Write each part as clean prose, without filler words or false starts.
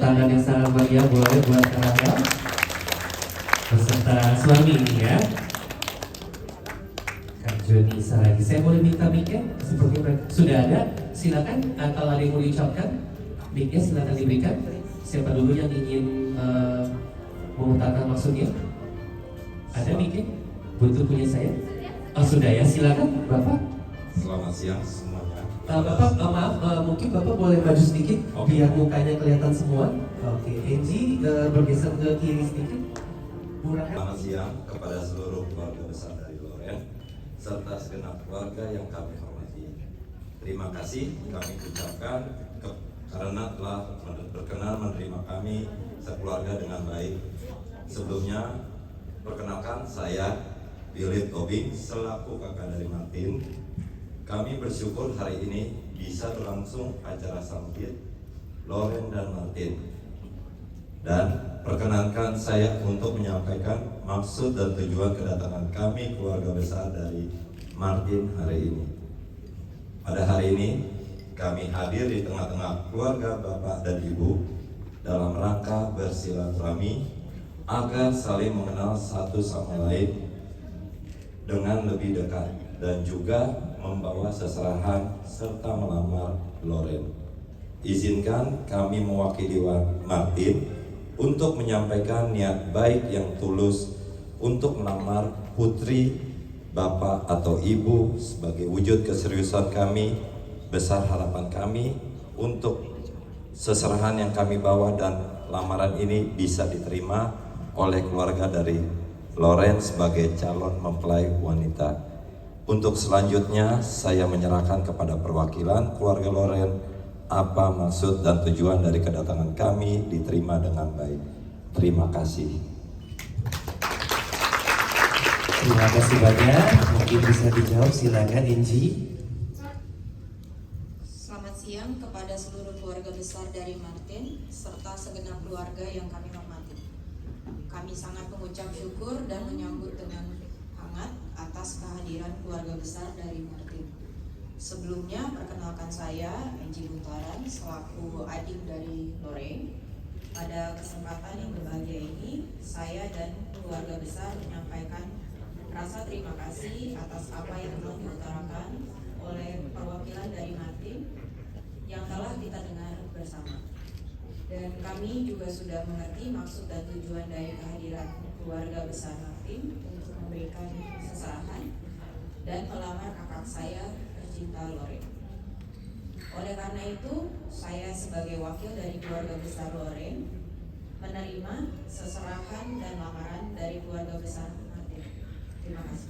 tangan yang sangat meriah boleh buat Rahel beserta suami ini ya. Kak Joni Saragi, saya boleh minta mic-nya seperti mereka sudah ada, silakan. Kalau ada yang mau diucapkan, mic-nya silakan diberikan. Siapa dulu yang ingin mengutarakan maksudnya? Ada mic-nya? Butuh punya saya? Oh sudah ya, silakan Bapak. Selamat siang semuanya. Bapak, maaf, mungkin Bapak boleh maju sedikit biar mukanya kelihatan semua. Oke, Angie bergeser ke kiri sedikit. Selamat siang kepada seluruh keluarga besar dari Loren serta segenap keluarga yang kami hormati. Terima kasih kami ucapkan karena telah berkenan menerima kami sekeluarga dengan baik. Sebelumnya, perkenalkan saya Philip Tobing selaku kakak dari Martin. Kami bersyukur hari ini bisa berlangsung acara sambit Loren dan Martin. Dan perkenankan saya untuk menyampaikan maksud dan tujuan kedatangan kami keluarga besar dari Martin hari ini. Pada hari ini kami hadir di tengah-tengah keluarga Bapak dan Ibu dalam rangka bersilaturahmi agar saling mengenal satu sama lain dengan lebih dekat dan juga membawa seserahan serta melamar Loren. Izinkan kami mewakili Martin untuk menyampaikan niat baik yang tulus untuk melamar putri Bapak atau Ibu sebagai wujud keseriusan kami, besar harapan kami untuk seserahan yang kami bawa dan lamaran ini bisa diterima oleh keluarga dari Loren sebagai calon mempelai wanita. Untuk selanjutnya saya menyerahkan kepada perwakilan keluarga Loren apa maksud dan tujuan dari kedatangan kami diterima dengan baik. Terima kasih. Terima kasih banyak. Mungkin bisa dijawab, silakan Angie. Selamat siang kepada seluruh keluarga besar dari Martin serta segenap keluarga yang kami hormati. Kami sangat mengucap syukur dan menyambut dengan hangat atas kehadiran keluarga besar dari Martin. Sebelumnya, perkenalkan saya Angie Buntaran selaku adik dari Loren. Pada kesempatan yang berbahagia ini, saya dan keluarga besar menyampaikan rasa terima kasih atas apa yang telah diutarakan oleh perwakilan dari Martin yang telah kita dengar bersama. Dan kami juga sudah mengerti maksud dan tujuan dari kehadiran keluarga besar Martin untuk memberikan seserahan dan melamar kakak saya tercinta Loren. Oleh karena itu, saya sebagai wakil dari keluarga besar Loren menerima seserahan dan lamaran dari keluarga besar Martin. Terima kasih.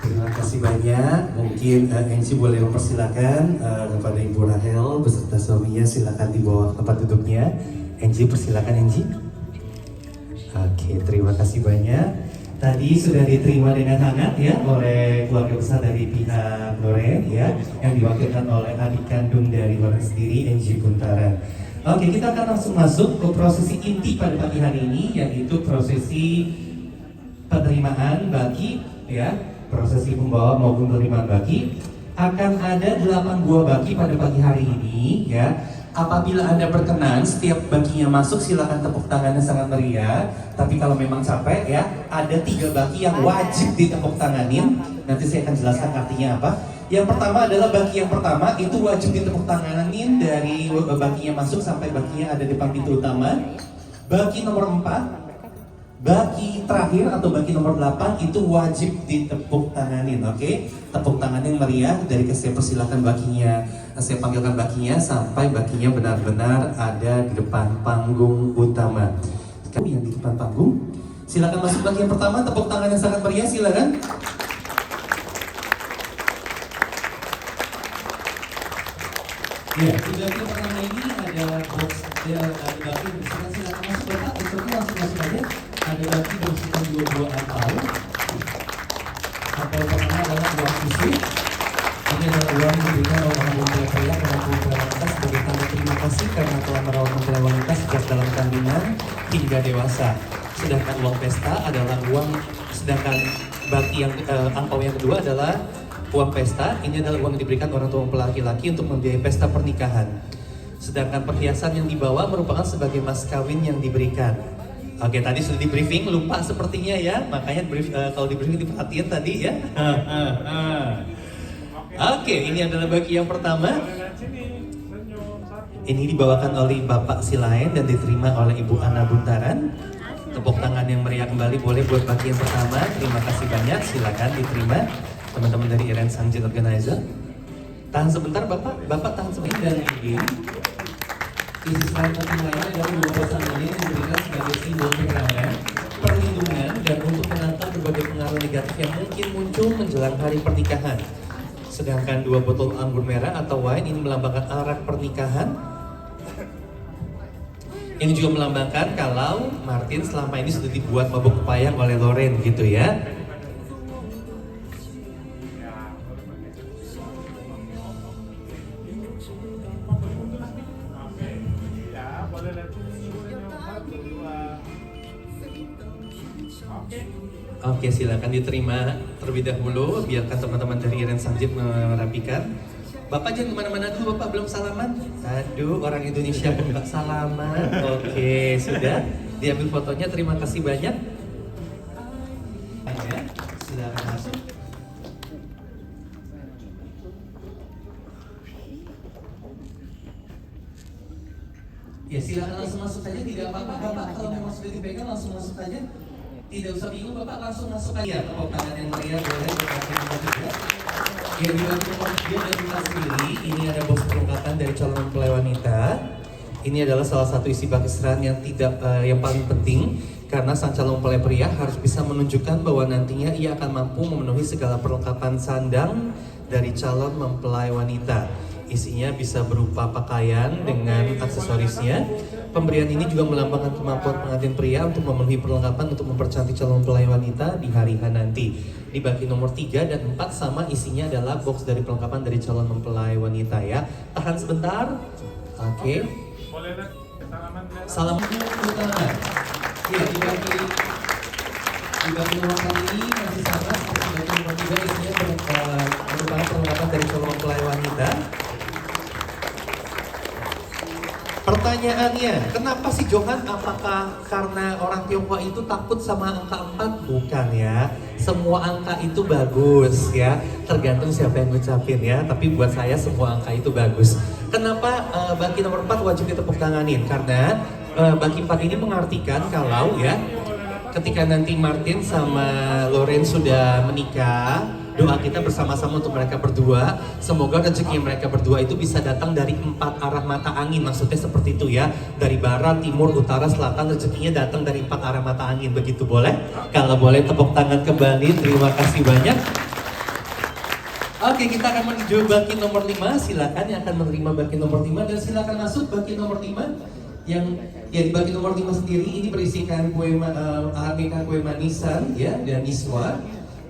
Terima kasih banyak. Mungkin Angie boleh mempersilakan kepada Ibu Rahel beserta suaminya, silakan di bawah tempat duduknya. Angie, persilakan Angie. Oke, terima kasih banyak. Tadi sudah diterima dengan hangat ya oleh keluarga besar dari pihak Loren ya, yang diwakilkan oleh adik kandung dari Loren sendiri, Angie Buntaran. Oke, kita akan langsung masuk ke prosesi inti pada pagi hari ini, yaitu prosesi penerimaan baki ya, prosesi pembawa maupun penerimaan baki. Akan ada 8 buah baki pada pagi hari ini ya. Apabila Anda berkenan, setiap bakinya masuk silakan tepuk tangannya sangat meriah. Tapi kalau memang capek ya, ada 3 baki yang wajib ditepuk tanganin. Nanti saya akan jelaskan artinya apa. Yang pertama adalah baki yang pertama, itu wajib ditepuk tanganin dari bakinya masuk sampai bakinya ada di depan pintu utama. Baki nomor 4, baki terakhir atau baki nomor 8 itu wajib ditepuk tanganin, oke? Tepuk tangan yang meriah dari saya persilakan bakinya, saya panggilkan bakinya sampai bakinya benar-benar ada di depan panggung utama. Kamu yang di depan panggung, silakan masuk baki yang pertama, tepuk tangan yang sangat meriah, silakan. Ya, di baki yang pertama ini ada box, ada baki berisikan, silakan masuk bapak, besoknya langsung masuk aja. Ada baki berisikan 2 buah angpau. Angpau pertama adalah uang susu. Ini adalah uang yang diberikan oleh Menteri Pria kepada Menteri Wanita sebagai tanda terima kasih karena telah merawat Menteri Wanita sejak dalam kandungan hingga dewasa. Sedangkan uang pesta adalah uang, sedangkan baki yang angpau yang kedua adalah uang pesta, ini adalah uang yang diberikan orang tua mempelai laki-laki untuk membiayai pesta pernikahan. Sedangkan perhiasan yang dibawa merupakan sebagai mas kawin yang diberikan. Oke, tadi sudah di briefing, lupa sepertinya ya, makanya kalau di briefing diperhatiin tadi ya. Oke, ini adalah bagi yang pertama. Ini dibawakan oleh Bapak Silaen dan diterima oleh Ibu Ana Buntaran. Tepuk tangan yang meriah kembali boleh buat bagi yang pertama. Terima kasih banyak, silakan diterima teman-teman dari Iren Sangjit Organizer. Tahan sebentar Bapak tahan sebentar dan ini. Isi selain penting lainnya adalah dua pasangan ini yang diberikan sebagai simbol pegangan, perlindungan, dan untuk menangkal berbagai pengaruh negatif yang mungkin muncul menjelang hari pernikahan. Sedangkan dua botol anggur merah atau wine ini melambangkan arak pernikahan. Ini juga melambangkan kalau Martin selama ini sudah dibuat mabuk pepayang oleh Loren gitu ya. Oke, silakan diterima terlebih dahulu. Biarkan teman-teman dari Iren Sangjit merapikan. Bapak jangan kemana-mana dulu, Bapak belum salaman. Aduh, orang Indonesia pun nggak salaman. Oke, sudah diambil fotonya. Terima kasih banyak. Ya, silakan masuk. Ya, silakan langsung masuk saja. Tidak apa-apa, Bapak. Kalau memang sudah dipegang langsung masuk saja. Tidak usah bingung, Bapak langsung masuk aja. Tepuk tangan yang meriah boleh bagi nomor 3. Ya, di bagi nomor 3 dari kita sendiri, ini ada box perlengkapan dari calon mempelai wanita. Ini adalah salah satu isi bakisran yang yang paling penting karena sang calon mempelai pria harus bisa menunjukkan bahwa nantinya ia akan mampu memenuhi segala perlengkapan sandang dari calon mempelai wanita. Isinya bisa berupa pakaian dengan aksesorisnya. Pemberian ini juga melambangkan kemampuan pengantin pria untuk memenuhi perlengkapan untuk mempercantik calon mempelai wanita di hari H nanti. Di bagi nomor 3 dan 4 sama isinya adalah box dari perlengkapan dari calon mempelai wanita ya. Tahan sebentar. Oke. Salam utama. Ya, di bagi nomor kali ini masih sama seperti bagi nomor 3 isinya merupakan perlengkapan dari calon mempelai wanita. Pertanyaannya, kenapa sih Johan? Apakah karena orang Tionghoa itu takut sama angka 4? Bukan ya, semua angka itu bagus ya, tergantung siapa yang ngucapin ya. Tapi buat saya semua angka itu bagus. Kenapa bagi nomor 4 wajib ditepuk tanganin? Karena bagi 4 ini mengartikan kalau ya, ketika nanti Martin sama Loren sudah menikah, doa kita bersama-sama untuk mereka berdua. Semoga rezeki mereka berdua itu bisa datang dari 4 arah mata angin. Maksudnya seperti itu ya. Dari barat, timur, utara, selatan, rezekinya datang dari 4 arah mata angin. Begitu boleh? Kalau boleh tepuk tangan kembali. Terima kasih banyak. Oke, kita akan menuju baki nomor 5. Silakan yang akan menerima baki nomor 5 dan silakan masuk baki nomor 5. Yang ya di baki nomor 5 sendiri ini berisikan aneka kue manisan ya dan miswa.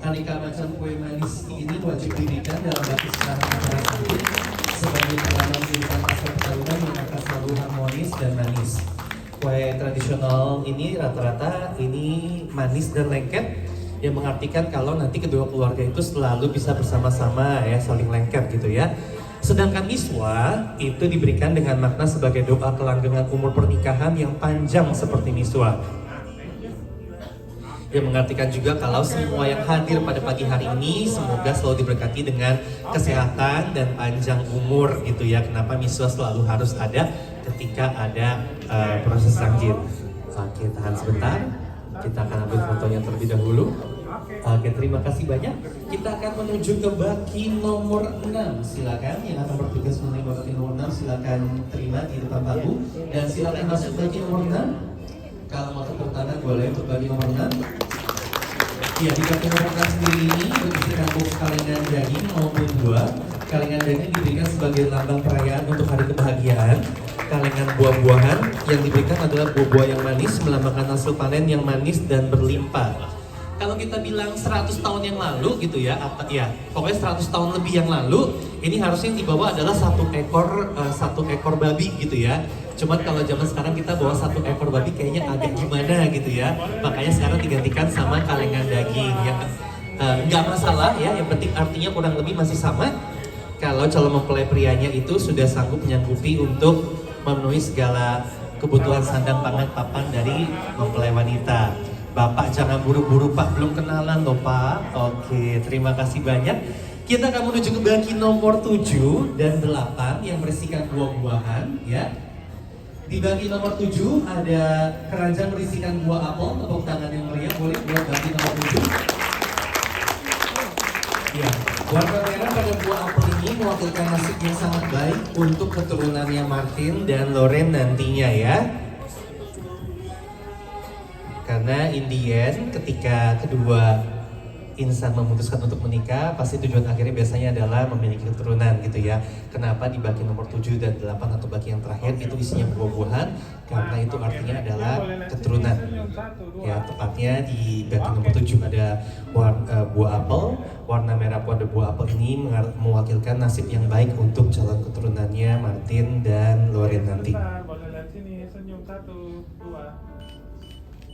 Aneka macam kue manis ini wajib diberikan dalam baki secara tersebut sebagai pengaman kehidupan pasca perkawinan yang akan selalu harmonis dan manis. Kue tradisional ini rata-rata ini manis dan lengket yang mengartikan kalau nanti kedua keluarga itu selalu bisa bersama-sama ya, saling lengket gitu ya. Sedangkan miswa itu diberikan dengan makna sebagai doa kelanggengan umur pernikahan yang panjang seperti miswa. Yang mengartikan juga kalau semua yang hadir pada pagi hari ini semoga selalu diberkati dengan kesehatan dan panjang umur gitu ya. Kenapa miswa selalu harus ada ketika ada proses sangjit. Oke, tahan sebentar. Kita akan ambil fotonya terlebih dahulu. Oke, terima kasih banyak. Kita akan menuju ke baki nomor 6. Silakan yang akan bertugas menerima baki nomor 6 silakan terima di depan panggung dan silakan masuk baki nomor 6. Kalau mau tepuk tangan boleh untuk bagi nomor 6. Ya, di bagi nomor 6 sendiri ini berisikan box kalengan daging maupun buah. Kalengan daging diberikan sebagai lambang perayaan untuk hari kebahagiaan. Kalengan buah-buahan yang diberikan adalah buah-buah yang manis melambangkan hasil panen yang manis dan berlimpah. Kalau kita bilang 100 tahun yang lalu gitu ya, pokoknya 100 tahun lebih yang lalu, ini harusnya yang dibawa adalah satu ekor babi gitu ya. Cuman kalau zaman sekarang kita bawa 1 ekor babi kayaknya agak gimana gitu ya. Makanya sekarang digantikan sama kalengan daging. nggak masalah ya, yang penting artinya kurang lebih masih sama. Kalau calon mempelai prianya itu sudah sanggup menyanggupi untuk memenuhi segala kebutuhan sandang pangan papan dari mempelai wanita. Bapak jangan buru-buru Pak, belum kenalan loh Pak. Oke, terima kasih banyak. Kita akan menuju ke baki nomor 7 dan 8 yang berisikan buah-buahan ya. Di baki nomor 7 ada keranjang berisikan buah apel. Tepuk tangan yang meriah boleh buat baki nomor 7. Ya, warna merah pada buah apel ini mewakilkan nasib yang sangat baik untuk keturunannya Martin dan Loren nantinya ya. Karena in the end, ketika kedua insan memutuskan untuk menikah, pasti tujuan akhirnya biasanya adalah memiliki keturunan gitu ya. Kenapa di baki nomor 7 dan 8 atau baki yang terakhir itu isinya buah-buahan? Karena itu artinya adalah keturunan. Ya, tepatnya di baki nomor 7 ada buah apel, warna merah pada buah apel ini mewakilkan nasib yang baik untuk calon keturunannya Martin dan Loren nanti.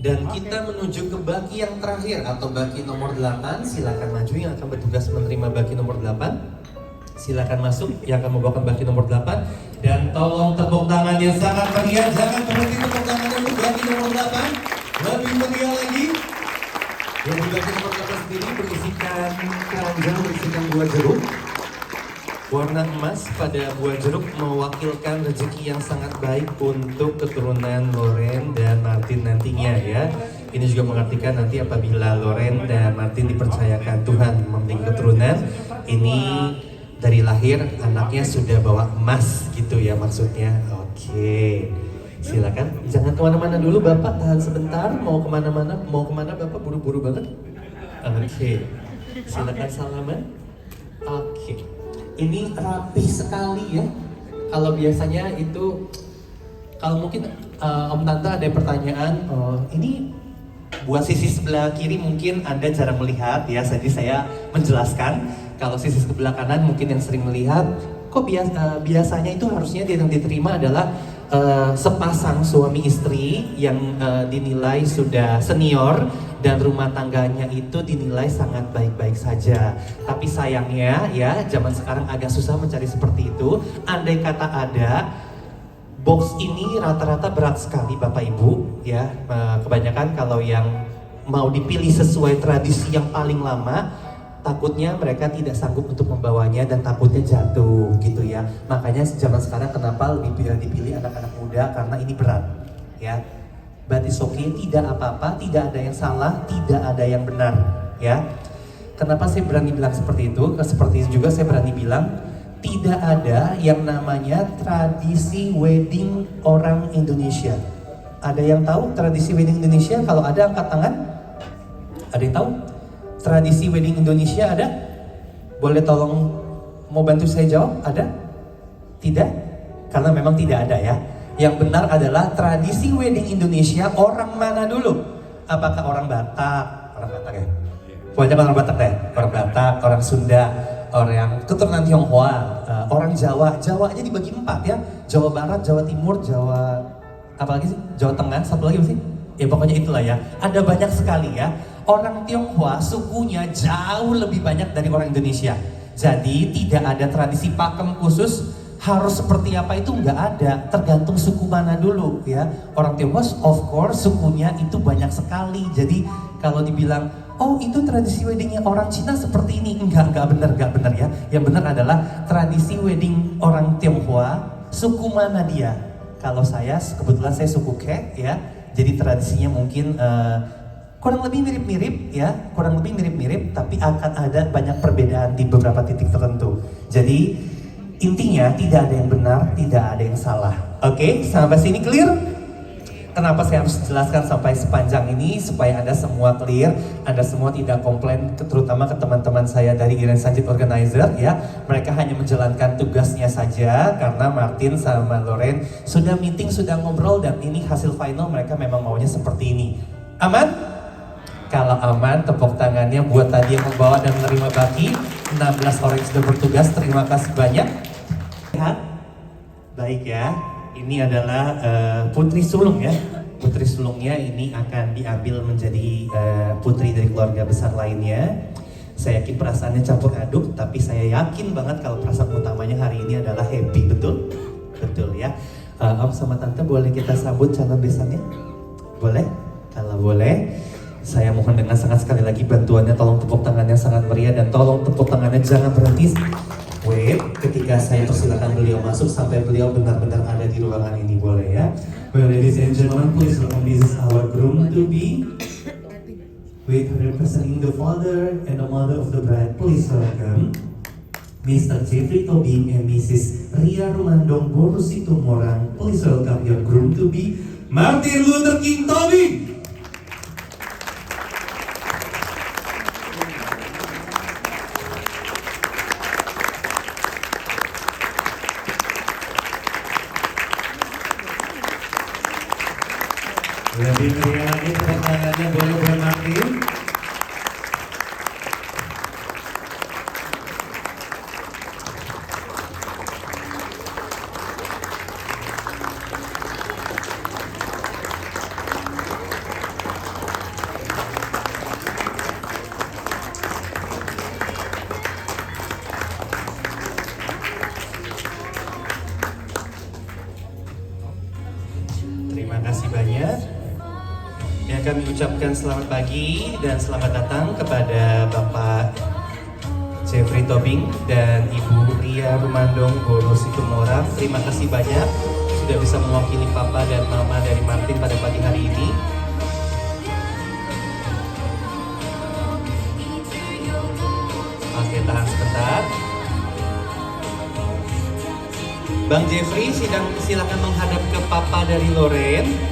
Dan kita menuju ke baki yang terakhir atau baki nomor 8. Silakan maju yang akan bertugas menerima baki nomor 8. Silakan masuk yang akan membawakan baki nomor 8. Dan tolong tepuk tangan yang sangat meriah. Jangan berhenti tepuk tangannya untuk baki nomor 8. Lebih meriah lagi. Yang di baki nomor 8 sendiri berisikan keranjang berisikan buah jeruk. Warna emas pada buah jeruk mewakilkan rezeki yang sangat baik untuk keturunan Loren dan Martin nantinya ya. Ini juga mengartikan nanti apabila Loren dan Martin dipercayakan Tuhan memiliki keturunan, ini dari lahir anaknya sudah bawa emas gitu ya maksudnya. Oke, silakan. Jangan kemana-mana dulu Bapak, tahan sebentar. Mau kemana Bapak, buru-buru banget. Oke, silakan salaman. Oke. Ini rapih sekali ya. Kalau biasanya itu, kalau mungkin Om Tante ada pertanyaan, ini buat sisi sebelah kiri mungkin Anda jarang melihat ya, jadi saya menjelaskan. Kalau sisi sebelah kanan mungkin yang sering melihat, kok biasanya itu harusnya yang diterima adalah sepasang suami istri yang dinilai sudah senior dan rumah tangganya itu dinilai sangat baik-baik saja. Tapi sayangnya ya, zaman sekarang agak susah mencari seperti itu. Andai kata ada, box ini rata-rata berat sekali Bapak Ibu ya. Kebanyakan kalau yang mau dipilih sesuai tradisi yang paling lama, takutnya mereka tidak sanggup untuk membawanya dan takutnya jatuh gitu ya. Makanya zaman sekarang kenapa lebih dipilih anak-anak muda, karena ini berat ya. But it's okay, tidak apa-apa, tidak ada yang salah, tidak ada yang benar ya. Kenapa saya berani bilang seperti itu? Seperti itu juga saya berani bilang tidak ada yang namanya tradisi wedding orang Indonesia. Ada yang tahu tradisi wedding Indonesia? Kalau ada angkat tangan. Ada yang tahu? Tradisi wedding Indonesia ada? Boleh tolong mau bantu saya jawab? Ada? Tidak? Karena memang tidak ada ya. Yang benar adalah tradisi wedding Indonesia orang mana dulu? Apakah orang Batak? Orang Batak ya? Banyak orang Batak deh. Orang Batak, orang Sunda, orang keturunan Tionghoa, orang Jawa. Jawa aja dibagi 4 ya. Jawa Barat, Jawa Timur, Jawa apa lagi sih? Jawa Tengah, satu lagi apa sih? Ya pokoknya itulah ya. Ada banyak sekali ya. Orang Tionghoa sukunya jauh lebih banyak dari orang Indonesia. Jadi tidak ada tradisi pakem khusus harus seperti apa itu nggak ada, tergantung suku mana dulu ya. Orang Tionghoa of course sukunya itu banyak sekali. Jadi kalau dibilang oh itu tradisi weddingnya orang Cina seperti ini, enggak benar ya. Yang benar adalah tradisi wedding orang Tionghoa, suku mana dia. Kalau saya kebetulan saya suku Ke ya, jadi tradisinya mungkin kurang lebih mirip-mirip ya, tapi akan ada banyak perbedaan di beberapa titik tertentu. Jadi intinya tidak ada yang benar, tidak ada yang salah. Oke, sampai sini clear? Kenapa saya harus jelaskan sampai sepanjang ini? Supaya Anda semua clear, Anda semua tidak komplain, terutama ke teman-teman saya dari Iren Sanjit Organizer ya. Mereka hanya menjalankan tugasnya saja karena Martin sama Loren sudah meeting, sudah ngobrol, dan ini hasil final mereka memang maunya seperti ini. Aman? Kalau aman, tepuk tangannya buat tadi yang membawa dan menerima baki. 16 orang yang sudah bertugas, terima kasih banyak. Baik ya, ini adalah putri sulung ya. Putri sulungnya ini akan diambil menjadi putri dari keluarga besar lainnya. Saya yakin perasaannya campur aduk, tapi saya yakin banget kalau perasaan utamanya hari ini adalah happy, betul? Betul ya. Om sama Tante boleh kita sambut calon besannya? Boleh? Kalau boleh, saya mohon dengan sangat sekali lagi bantuannya, tolong tepuk tangannya sangat meriah dan tolong tepuk tangannya jangan berhenti. Wait, ketika saya persilakan beliau masuk sampai beliau benar-benar ada di ruangan ini, boleh ya? Well, ladies and gentlemen, please welcome, this is our groom to be. With representing the father and the mother of the bride, please welcome Mr. Jeffrey Tobing and Mrs. Ria Rumandong Borusitumorang. Please welcome your groom to be, Martin Luther King Tobing. Lebih meriah lagi tepuk tangannya boleh buat Martin. Terima kasih banyak. Yang kami ucapkan selamat pagi dan selamat datang kepada Bapak Jeffrey Tobing dan Ibu Ria Rumandong Borusitumorang. Terima kasih banyak sudah bisa mewakili Papa dan Mama dari Martin pada pagi hari ini. Oke, tahan sebentar. Bang Jeffrey silakan menghadap ke Papa dari Loren.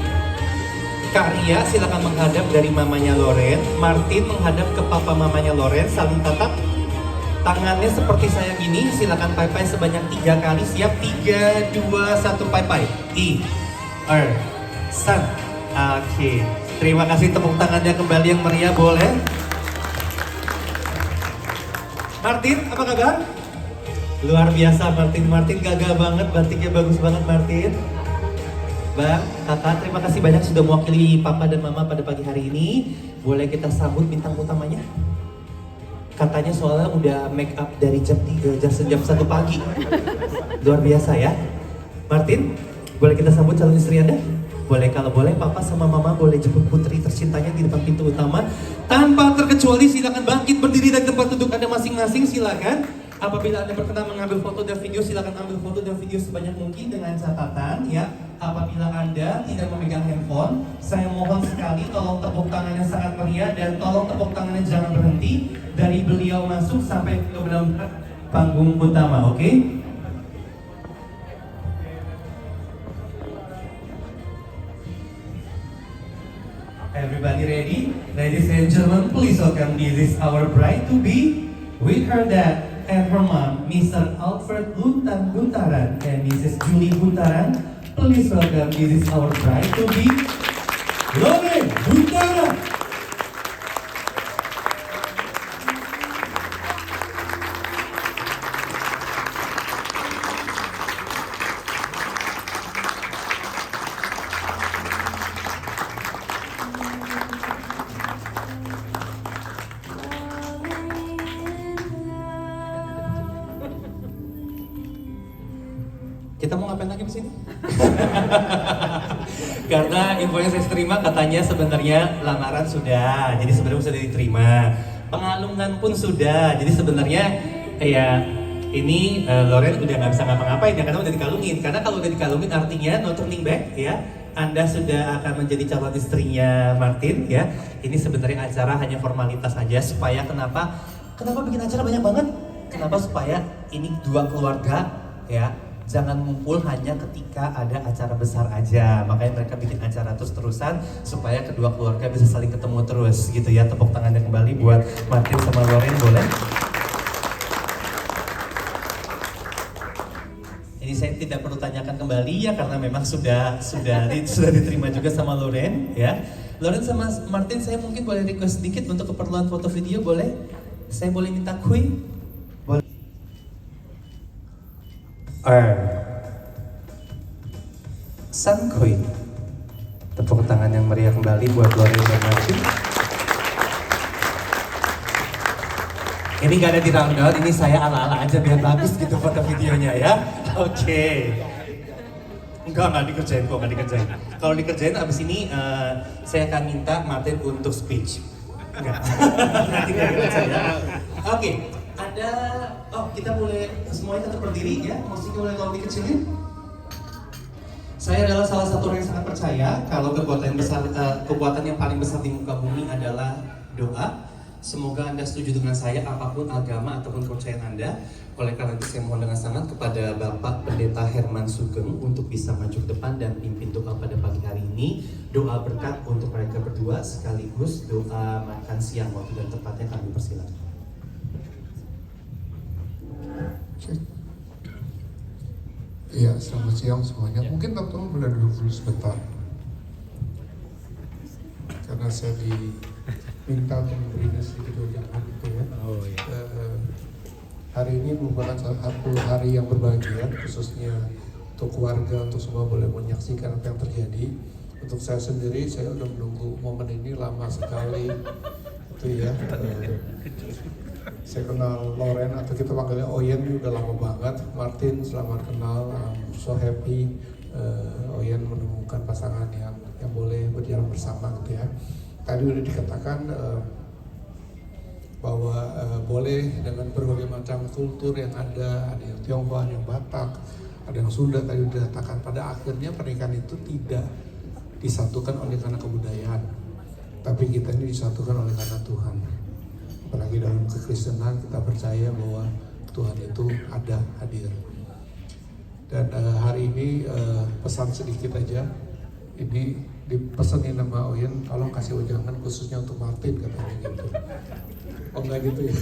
Kak Ria silakan menghadap dari mamanya Loren. Martin menghadap ke papa mamanya Loren. Saling tatap. Tangannya seperti saya gini. Silakan pai-pai sebanyak 3 kali. Siap? 3, 2, 1 pai-pai. San. Oke. Terima kasih, tepuk tangannya kembali yang meriah boleh. Martin, apa kabar? Luar biasa Martin. Martin gagah banget, batiknya bagus banget Martin. Bang, kakak, terima kasih banyak sudah mewakili papa dan mama pada pagi hari ini. Boleh kita sambut bintang utamanya? Katanya soalnya udah make up dari jam 1 pagi. Luar biasa ya. Martin, boleh kita sambut calon istri Anda? Boleh, kalau boleh papa sama mama boleh jemput putri tercintanya di depan pintu utama. Tanpa terkecuali silakan bangkit berdiri dari tempat duduk Anda masing-masing, silakan. Apabila Anda berkenan mengambil foto dan video, silakan ambil foto dan video sebanyak mungkin dengan catatan ya. Apabila Anda tidak memegang handphone, saya mohon sekali tolong tepuk tangannya sangat meriah dan tolong tepuk tangannya jangan berhenti dari beliau masuk sampai ke benar-benar panggung utama, oke? Everybody ready? Ladies and gentlemen, please welcome, this is our bride to be with her dad and her mom, Mr. Alfred Buntaran and Mrs. Julie Buntaran. Please welcome, this is our bride to be, Loren Buntaran. Kita mau ngapain lagi di sini? Karena info yang saya terima katanya sebenarnya lamaran sudah, jadi sebenarnya sudah diterima. Pengalungan pun sudah, jadi sebenarnya ya ini Loren udah nggak bisa ngapa-ngapain ya karena udah dikalungin. Karena kalau udah dikalungin artinya no turning back ya. Anda sudah akan menjadi calon istrinya Martin ya. Ini sebenarnya acara hanya formalitas saja supaya kenapa bikin acara banyak banget? Kenapa supaya ini dua keluarga ya. Jangan ngumpul hanya ketika ada acara besar aja. Makanya mereka bikin acara terus-terusan supaya kedua keluarga bisa saling ketemu terus gitu ya. Tepuk tangannya kembali buat Martin sama Loren boleh. Ini saya tidak perlu tanyakan kembali ya karena memang sudah diterima juga sama Loren ya. Loren sama Martin saya mungkin boleh request sedikit untuk keperluan foto video boleh? Saya boleh minta kue? Boleh. Sang Kui. Tepuk tangan yang meriah kembali buat Loren dan Martin. Ini gak ada di rundown, ini saya ala-ala aja biar bagus gitu foto videonya ya. Oke. Enggak dikerjain kok, nggak dikerjain. Kalau dikerjain abis ini saya akan minta Martin untuk speech. Enggak. Nanti nggak saya. Oke. Ada, kita boleh semuanya tetap berdiri ya. Musiknya boleh kalau dikecilin. Saya adalah salah satu orang yang sangat percaya kalau kekuatan yang paling besar di muka bumi adalah doa. Semoga Anda setuju dengan saya apapun agama ataupun kepercayaan Anda. Oleh karena itu saya mohon dengan sangat kepada Bapak Pendeta Herman Sugeng untuk bisa maju ke depan dan pimpin doa pada pagi hari ini. Doa berkat untuk mereka berdua sekaligus doa makan siang waktu dan tempatnya kami persilakan. Iya, selamat siang semuanya. Mungkin teman-teman boleh duduk dulu sebentar. Karena saya diminta untuk memberikan sedikit wejangan gitu ya. Hari ini merupakan salah satu hari yang berbahagia, khususnya untuk keluarga, untuk semua boleh menyaksikan apa yang terjadi. Untuk saya sendiri, saya udah menunggu momen ini lama sekali. Itu ya. Saya kenal Loren atau kita panggilnya Oyen ini udah lama banget. Martin, selamat kenal. I'm so happy Oyen menemukan pasangan yang boleh berjalan bersama gitu ya. Tadi udah dikatakan bahwa boleh dengan berbagai macam kultur yang ada yang Tionghoa, yang Batak, ada yang Sunda. Tadi udah dikatakan pada akhirnya pernikahan itu tidak disatukan oleh karena kebudayaan, tapi kita ini disatukan oleh karena Tuhan. Apalagi dalam kekristenan kita percaya bahwa Tuhan itu ada, hadir. Dan hari ini pesan sedikit aja. Ini dipesenin nama Oyen, tolong kasih wejangan khususnya untuk Martin katanya gitu. Oh enggak gitu ya.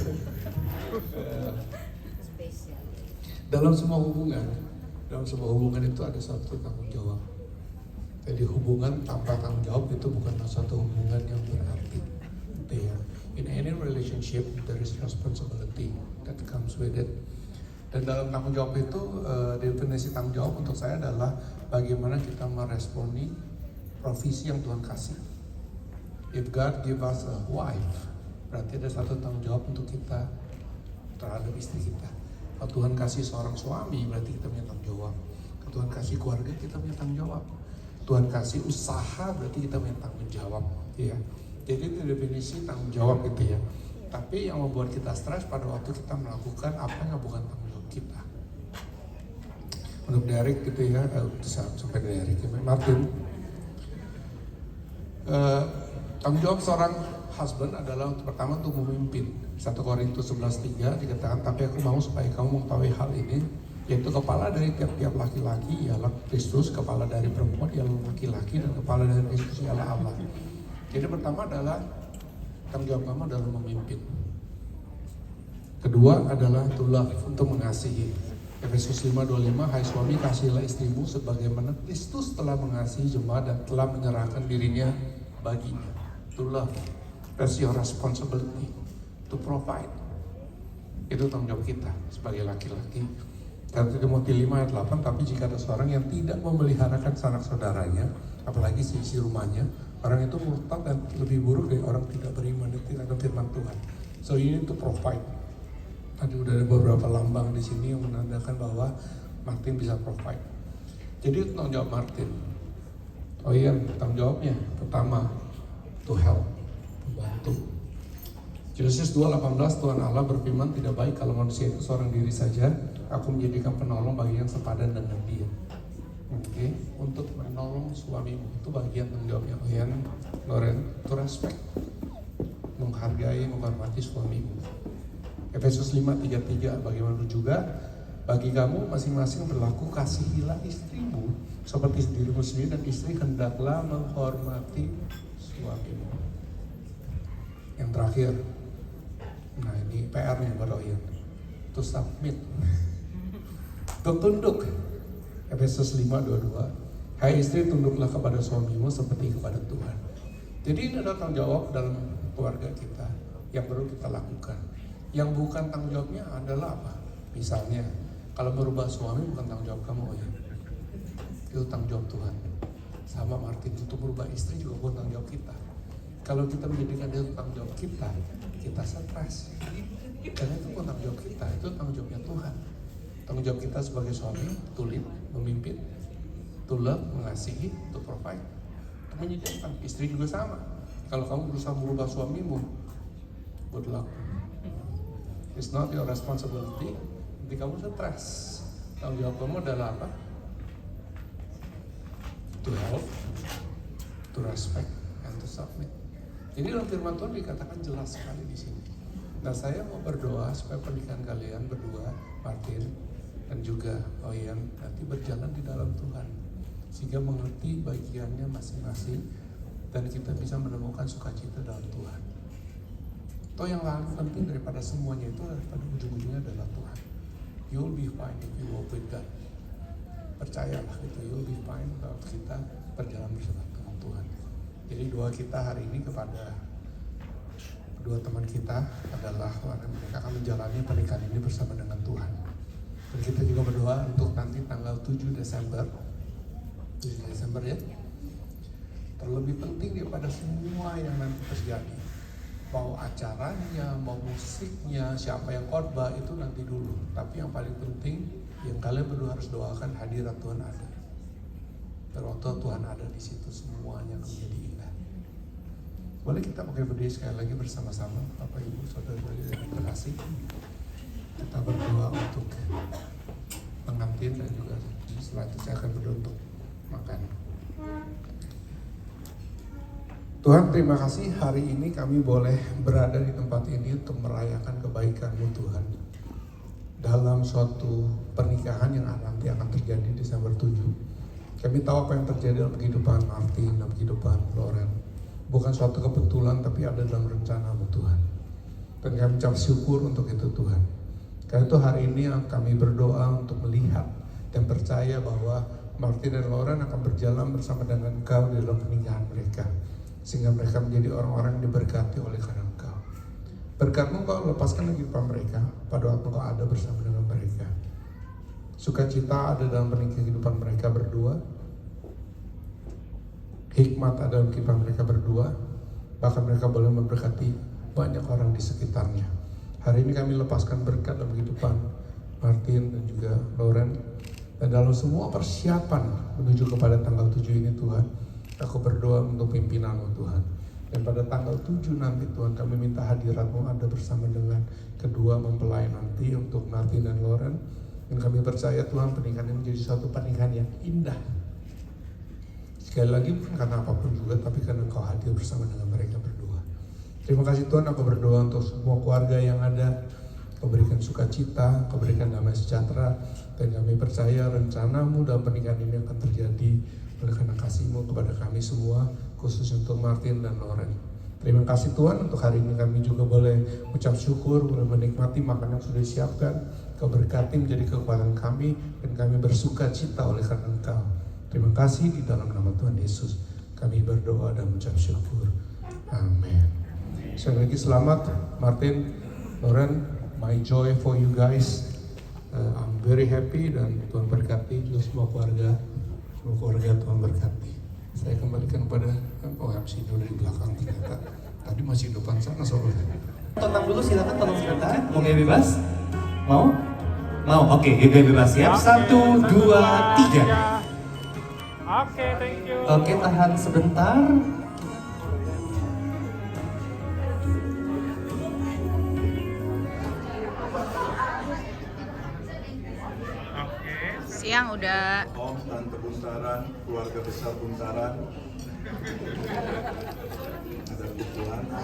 Dalam semua hubungan itu ada satu tanggung jawab. Jadi hubungan tanpa tanggung jawab itu bukan satu hubungan yang berarti. Ya. In any relationship there is responsibility that comes with it. Dan dalam tanggung jawab itu definisi tanggung jawab untuk saya adalah bagaimana kita meresponi provisi yang Tuhan kasih. If God give us a wife, berarti ada satu tanggung jawab untuk kita terhadap istri kita. Kalau Tuhan kasih seorang suami, berarti kita punya tanggung jawab. Kalau Tuhan kasih keluarga, kita punya tanggung jawab. Tuhan kasih usaha, berarti kita punya tanggung jawab. Ya. Jadi itu definisi tanggung jawab gitu ya. Tapi yang membuat kita stres pada waktu kita melakukan apa yang bukan tanggung jawab kita. Untuk Derek gitu ya, sampai Derek, Martin. Tanggung jawab seorang husband adalah pertama untuk memimpin. 1 Korintus 11:3 dikatakan, tapi aku mau supaya kamu mengetahui hal ini, yaitu kepala dari tiap-tiap laki-laki ialah Kristus, kepala dari perempuan ialah laki-laki, dan kepala dari Kristus ialah Allah. Jadi pertama adalah tanggung jawab kamu adalah memimpin. Kedua adalah to love, untuk mengasihi. Efesus 5:25, hai suami kasihilah istrimu sebagaimana Kristus telah mengasihi jemaat dan telah menyerahkan dirinya baginya. To love, that's your responsibility. To provide, itu tanggung jawab kita sebagai laki-laki. 1 Timotius 5:8, tapi jika ada seorang yang tidak memeliharakan sanak saudaranya, apalagi sisi rumahnya, orang itu murtad dan lebih buruk dari orang tidak beriman dan tidak ada firman Tuhan. So you need to provide. Tadi udah ada beberapa lambang di sini yang menandakan bahwa Martin bisa provide. Jadi itu tanggung jawab Martin. Oh iya, tanggung jawabnya pertama to help, membantu. Genesis 2:18, Tuhan Allah berfirman, tidak baik kalau manusia itu seorang diri saja, aku menjadikan penolong bagi yang sepadan dengan dia. Oke, untuk menolong suamimu itu bagian tanggung jawabnya kalian, Loren, to respect, menghargai, menghormati suamimu. Efesus 5:33, bagaimana juga bagi kamu masing-masing berlaku kasihilah istrimu seperti dirimu sendiri, dan istri hendaklah menghormati suamimu. Yang terakhir, nah ini PR-nya buat Oyen, to submit, untuk tunduk. Efesus 5:22, hai istri tunduklah kepada suamimu seperti kepada Tuhan. Jadi ini adalah tanggung jawab dalam keluarga kita yang perlu kita lakukan. Yang bukan tanggung jawabnya adalah apa? Misalnya, kalau merubah suami bukan tanggung jawab kamu, Oyen, itu tanggung jawab Tuhan. Sama Martin, untuk merubah istri juga bukan tanggung jawab kita. Kalau kita menjadikan dia tanggung jawab kita kita stres. Dan itu bukan tanggung jawab kita, itu tanggung jawabnya Tuhan. Tanggung jawab kita sebagai suami, to lead, memimpin, to love, mengasihi, to provide, untuk menyediakan. Istri juga sama. Kalau kamu berusaha merubah suamimu, good luck. It's not your responsibility. Nanti kamu stres. Tanggung jawab kamu adalah apa? To help, to respect, and to submit. Jadi dalam firman Tuhan dikatakan jelas sekali di sini. Nah, saya mau berdoa supaya pernikahan kalian berdua, Martin dan juga Oyen, nanti berjalan di dalam Tuhan, sehingga mengerti bagiannya masing-masing dan kita bisa menemukan sukacita dalam Tuhan. Toh yang paling penting daripada semuanya itu pada ujung-ujungnya adalah Tuhan. You'll be fine if you walk with God. Percayalah gitu, you'll be fine kalau kita berjalan bersama dengan Tuhan. Jadi doa kita hari ini kepada kedua teman kita adalah mereka akan menjalani pernikahan ini bersama dengan Tuhan. Dan kita juga berdoa untuk nanti tanggal 7 Desember ya. Terlebih penting daripada semua yang nanti terjadi, mau acaranya, mau musiknya, siapa yang khotbah itu nanti dulu. Tapi yang paling penting yang kalian berdua harus doakan, hadirat Tuhan ada. Dan waktu Tuhan ada di situ, semuanya akan menjadi indah. Boleh kita pakai berdiri sekali lagi bersama-sama, Bapak Ibu, Saudara-saudari yang terkasih. Kita berdoa untuk pengantin dan juga setelah itu saya akan berdoa untuk makan. Tuhan, terima kasih hari ini kami boleh berada di tempat ini untuk merayakan kebaikan-Mu Tuhan. Dalam suatu pernikahan yang nanti akan terjadi Desember 7. Kami tahu apa yang terjadi dalam kehidupan Martin, dalam kehidupan Loren. Bukan suatu kebetulan, tapi ada dalam rencana-Mu Tuhan. Dan kami ucap syukur untuk itu Tuhan. Karena itu hari ini kami berdoa untuk melihat dan percaya bahwa Martin dan Loren akan berjalan bersama dengan Engkau di dalam pernikahan mereka. Sehingga mereka menjadi orang-orang yang diberkati oleh karena Engkau. Berkat-Mu Engkau lepaskan kehidupan mereka pada waktu Engkau ada bersama dengan mereka. Sukacita ada dalam kehidupan mereka berdua. Hikmat ada dalam kehidupan mereka berdua. Bahkan mereka boleh memberkati banyak orang di sekitarnya. Hari ini kami lepaskan berkat dalam kehidupan Martin dan juga Loren. Dan dalam semua persiapan menuju kepada tanggal 7 ini Tuhan, aku berdoa untuk pimpinan-Mu Tuhan. Dan pada tanggal 7 nanti Tuhan, kami minta hadirat-Mu ada bersama dengan kedua mempelai nanti untuk Martin dan Loren. Dan kami percaya Tuhan, pernikahan ini menjadi suatu pernikahan yang indah. Sekali lagi bukan karena apapun juga, tapi karena Engkau hadir bersama dengan mereka berdua. Terima kasih Tuhan, aku berdoa untuk semua keluarga yang ada. Kau berikan sukacita, Kau berikan damai sejahtera. Dan kami percaya rencana-Mu dalam pernikahan ini akan terjadi oleh karena kasih-Mu kepada kami semua, khusus untuk Martin dan Loren. Terima kasih Tuhan, untuk hari ini kami juga boleh ucap syukur, boleh menikmati makanan yang sudah disiapkan. Kau berkati menjadi kekuatan kami, dan kami bersuka cita oleh karena Engkau. Terima kasih di dalam nama Tuhan Yesus. Kami berdoa dan mengucap syukur. Amin. Sekali lagi selamat Martin, Loren, my joy for you guys. I'm very happy dan Tuhan berkati juga semua keluarga Tuhan berkati. Saya kembalikan kepada MC dulu di belakang ternyata. Tadi masih depan sana soalnya. Tonton dulu silakan, tolong sebentar. Mau gaya bebas? Mau? Mau, oke, gaya bebas siap. 1, 2, 3. Oke, thank you. Oke, tahan sebentar. Siang udah. Om, Tante Buntaran, keluarga besar Buntaran. Ada buku Lana,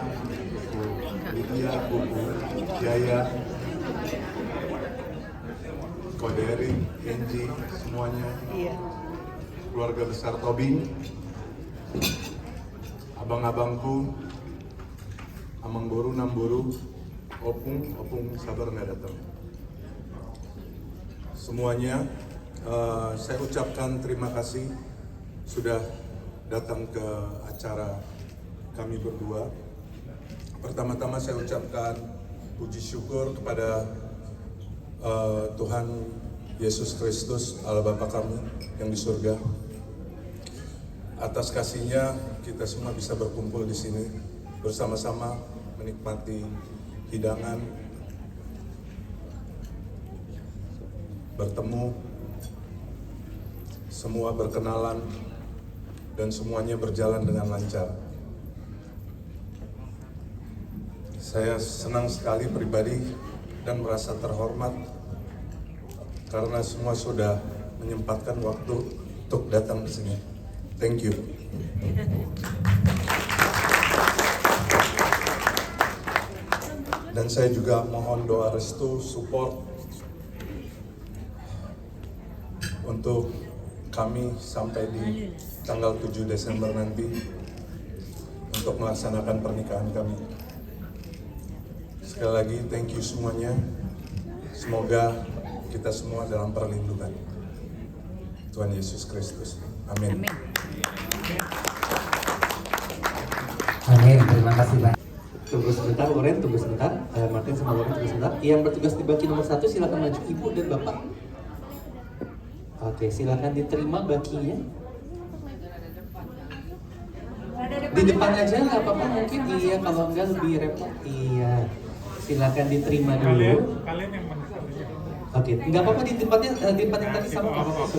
buku Lydia, buku Jaya, Koderi, Kenji, semuanya. Iya. Keluarga besar Tobing, abang-abangku, Amang Boru, Namburu, Opung sabar nggak datang. Semuanya, saya ucapkan terima kasih sudah datang ke acara kami berdua. Pertama-tama saya ucapkan puji syukur kepada Tuhan Yesus Kristus, Allah Bapa kami yang di surga. Atas kasih-Nya kita semua bisa berkumpul di sini bersama-sama menikmati hidangan, bertemu, semua berkenalan, dan semuanya berjalan dengan lancar. Saya senang sekali pribadi dan merasa terhormat karena semua sudah menyempatkan waktu untuk datang ke sini. Thank you. Dan saya juga mohon doa restu, support untuk kami sampai di tanggal 7 Desember nanti untuk melaksanakan pernikahan kami. Sekali lagi, thank you semuanya. Semoga kita semua dalam perlindungan Tuhan Yesus Kristus. Amin. Amin, terima kasih banyak. Tunggu sebentar, Loren, tunggu sebentar. Martin sama Loren tunggu sebentar. Yang bertugas di baki nomor 1 silakan maju, Ibu dan Bapak. Oke, silakan diterima bakinya. Di depan aja nggak apa-apa mungkin, iya, kalau enggak lebih repot. Iya, silakan diterima dulu. Kalian yang mana? Oke, nggak apa-apa di tempat yang tadi sama nggak apa-apa.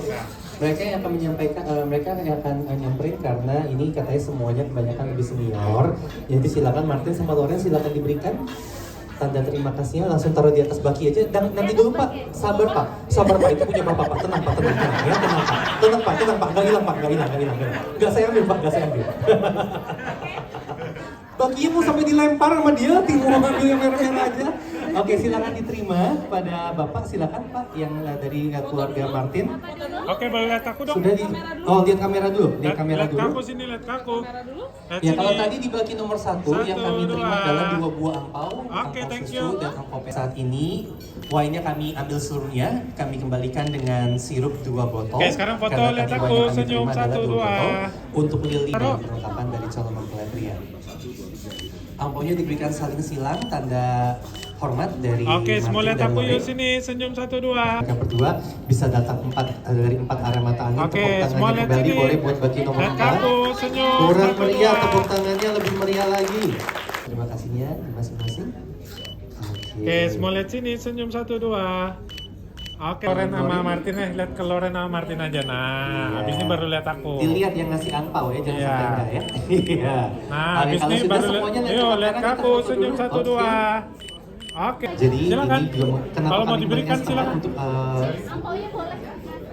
Mereka yang akan menyampaikan, mereka yang akan nyamperin karena ini katanya semuanya kebanyakan lebih senior. Jadi silakan Martin sama Loren silakan diberikan tanda terima kasihnya, langsung taruh di atas baki aja. Dan nanti dulu Pak, sabar Pak, itu punya Bapak Pak, tenang Pak, tenang ya, tenang Pak, nggak hilang, nggak saya ambil Pak, nggak saya ambil. Bakinya mau sampai dilempar sama dia, tinggal ngambil yang merah-merah aja. Oke, silakan diterima pada Bapak, silakan Pak yang dari keluarga Martin. Oke, boleh lihat aku dong. Sudah di, oh lihat kamera dulu, lihat kamera Lihat dulu. aku sini, lihat aku. Lihat Ya sini. kalau tadi di baki nomor 1 yang kami terima 1, 2. adalah 2 buah angpau, Oke, angpau thank susu you. dan angpau pes. Saat ini wine-nya kami ambil seluruhnya, kami kembalikan dengan sirup 2 botol. Oke, sekarang foto, Karena lihat tadi aku, wine yang kami senyum, terima adalah 1, 2 2. botol untuk lili Taruh. dan perlengkapan dari calon mempelai pria. Angpaunya diberikan saling silang, tanda hormat dari Oke, semua Martin lihat dan aku Loren. yuk sini, senyum 1, 2. Mereka berdua bisa datang dari 4 area mata angin. Oke, Tepuk semua tangannya lihat kembali sini. boleh buat baki nomor Lihat 4. aku, senyum. Kurang 1, meriah, 2. tepuk tangannya lebih meriah lagi. Terima kasihnya masing-masing. Oke, semua lihat sini, senyum 1, 2. Oke, Loren sama Martin ya, lihat ke Loren sama Martin aja. Nah, Iya. habis ini baru lihat aku. Dilihat yang ngasih angpau ya, jangan Iya. sampai enggak ya. Iya. Nah, Oke, habis kalau ini sudah baru semuanya lihat. lihat Yuk, ke lihat kamera, ke kita aku, foto senyum dulu. 1, Oke. 2. Oke. Jadi silakan. ini juga kenapa Kalau mau kami diberikan berikan silakan. untuk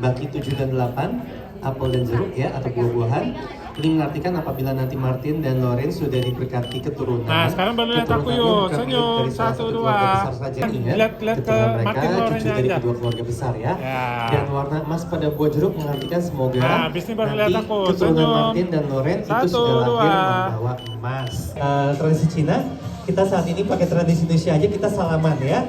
baki 7 dan 8, apel dan jeruk ya, atau buah-buahan. Ini mengartikan apabila nanti Martin dan Loren sudah diberkati keturunan. Nah, sekarang baru lihat aku yuk. keturunan Senyum, dari salah 1, satu 2. keluarga besar saja. Ingat, Lihat ke keturunan mereka Martin, Loren cucu dari aja. kedua keluarga besar ya. Ya. Dan warna emas pada buah jeruk mengartikan semoga Nah, habis ini baru lihat nanti aku. keturunan Senyum. Martin dan Loren itu 1, sudah lahir 2. membawa emas. Tradisi Cina, kita saat ini pakai tradisi Indonesia aja, kita salaman ya.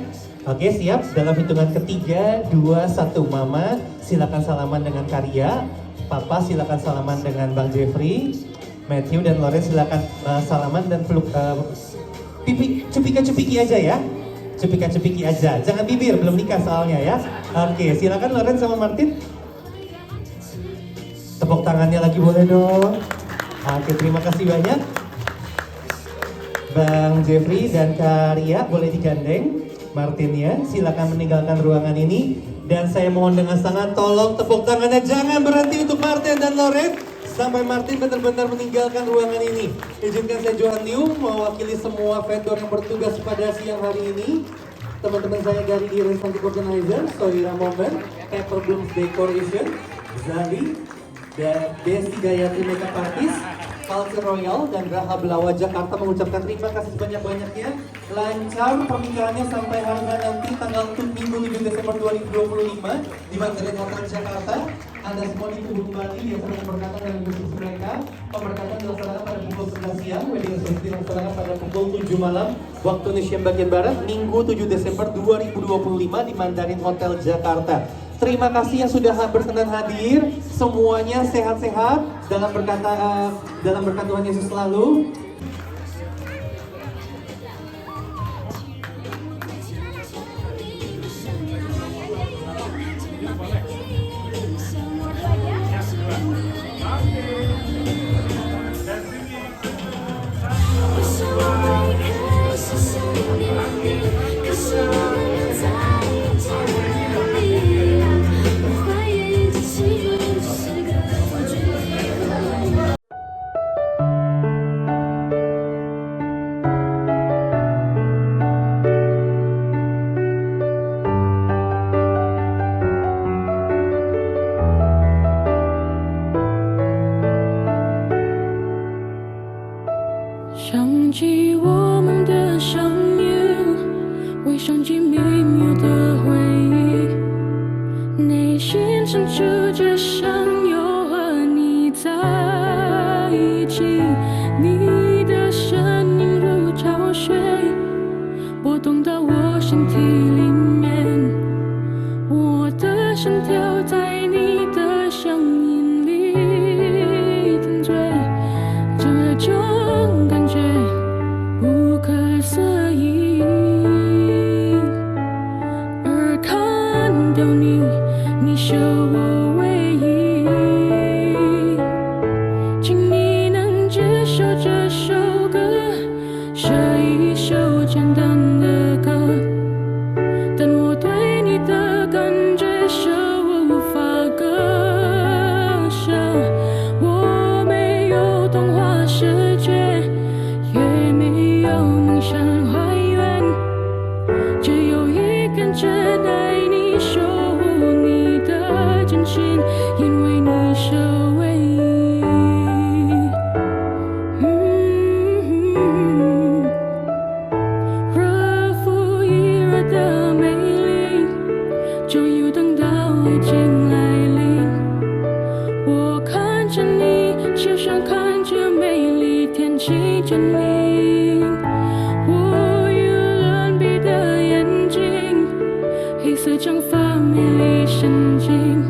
Oke, siap. Dalam hitungan ketiga, 2, 1. Mama, silakan salaman dengan Karya. Papa, silakan salaman dengan Bang Jeffrey. Matthew dan Loren silakan salaman dan peluk cupika-cupiki aja ya. Cupika-cupiki aja. Jangan bibir, belum nikah soalnya ya. Oke, silakan Loren sama Martin. Tepuk tangannya lagi boleh dong. Oke, terima kasih banyak. Bang Jeffrey dan Karya boleh digandeng. Martinnya, silakan meninggalkan ruangan ini. Dan saya mohon dengan sangat tolong tepuk tangannya jangan berhenti untuk Martin dan Loren sampai Martin benar-benar meninggalkan ruangan ini. Izinkan saya Johan Liu mewakili semua vendor yang bertugas pada siang hari ini. Teman-teman saya dari Restaurant Organizer, Soira Moment, Pepper Blooms Decoration, Zali, dan Desi Gayatri Makeup Artist, Culture Royal, dan Raha Belawa Jakarta mengucapkan terima kasih sebanyak-banyaknya. Lancar pernikahannya sampai harga nanti tanggal Minggu 7 Desember 2025 di Mandarin Hotel Jakarta. Anda semua ditunggu kembali biasanya pemberkatan dan diskusi mereka. Pemberkatan dilaksanakan pada pukul 11 siang, wedding reception dilaksanakan pada pukul 7 malam waktu Indonesia bagian Barat, Minggu 7 Desember 2025 di Mandarin Hotel Jakarta. Terima kasih yang sudah berkenan hadir. Semuanya sehat-sehat dalam berkat Tuhan Yesus selalu. 可是我们在一起的力量，我怀疑这喜欢只是个错觉。想起我们的相遇，会想起美妙的回忆，内心深处只想有和你在一起。你的声音如潮水，波动到我身体里面，我的心跳在你的声音里沉醉，这种感觉不可思议。而看到你，你是我唯一。请你能接受这首歌，是一首简单的歌，但我对你的感觉是无法割舍。我没有童话世界，也没有梦想还原，只有一根针爱你，守护你的真心，因为你是唯一。日复一日的美丽，终于等到爱情来临。我看着你，就像看着美丽天气降临。我有蓝碧的眼睛，黑色长发美丽神经，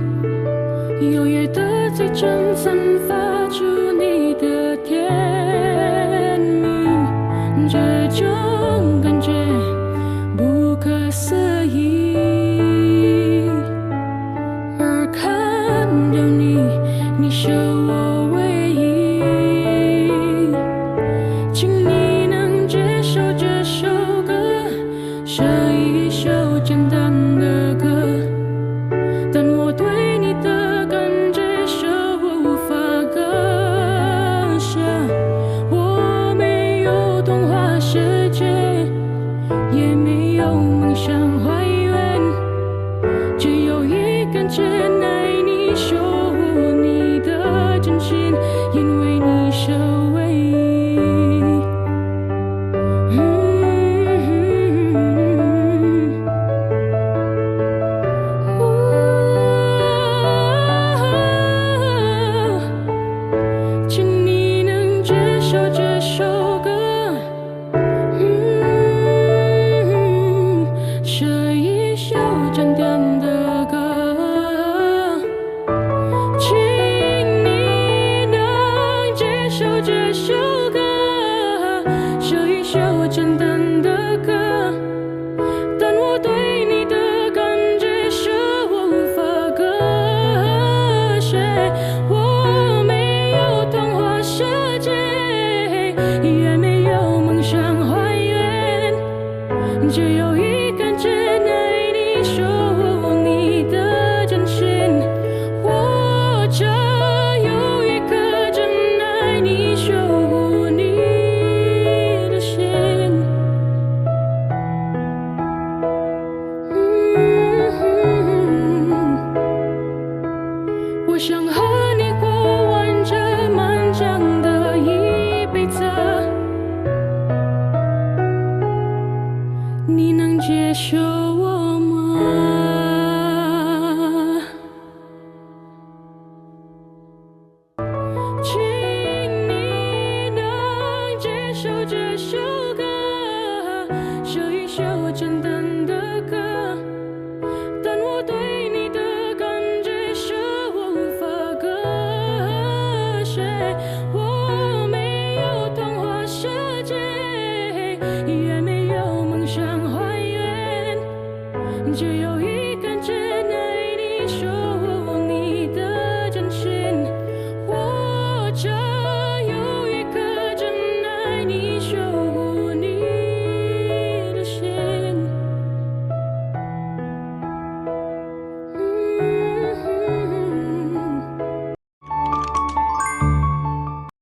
优越的嘴唇散发出你的甜蜜，这种感觉不可思议。而看到你，你是我唯一。请你能接受这首歌，是一首简单的歌，但我对你的感觉是无法割舍。我没有童话世界，也没有梦想还原，只有一根针爱你，守护你的真心，因为你是唯一。请你能接受这首歌，是一首简单的歌。请你能接受这首歌，是一首简单的歌，但我对你的感觉是无法割舍。我没有童话世界，也没有梦想还原，只有一根针爱你，守护你的真心。我只有一颗针爱你，守护你的心。我想和你过完这漫长的一辈子，你能接受我吗？请你能接受这首歌，是一首简单的歌，但我对你的感觉是无法割舍。我没有童话世界，也没有梦想还原，只有一根针爱你，守护你的真心。我只有一颗针爱你，守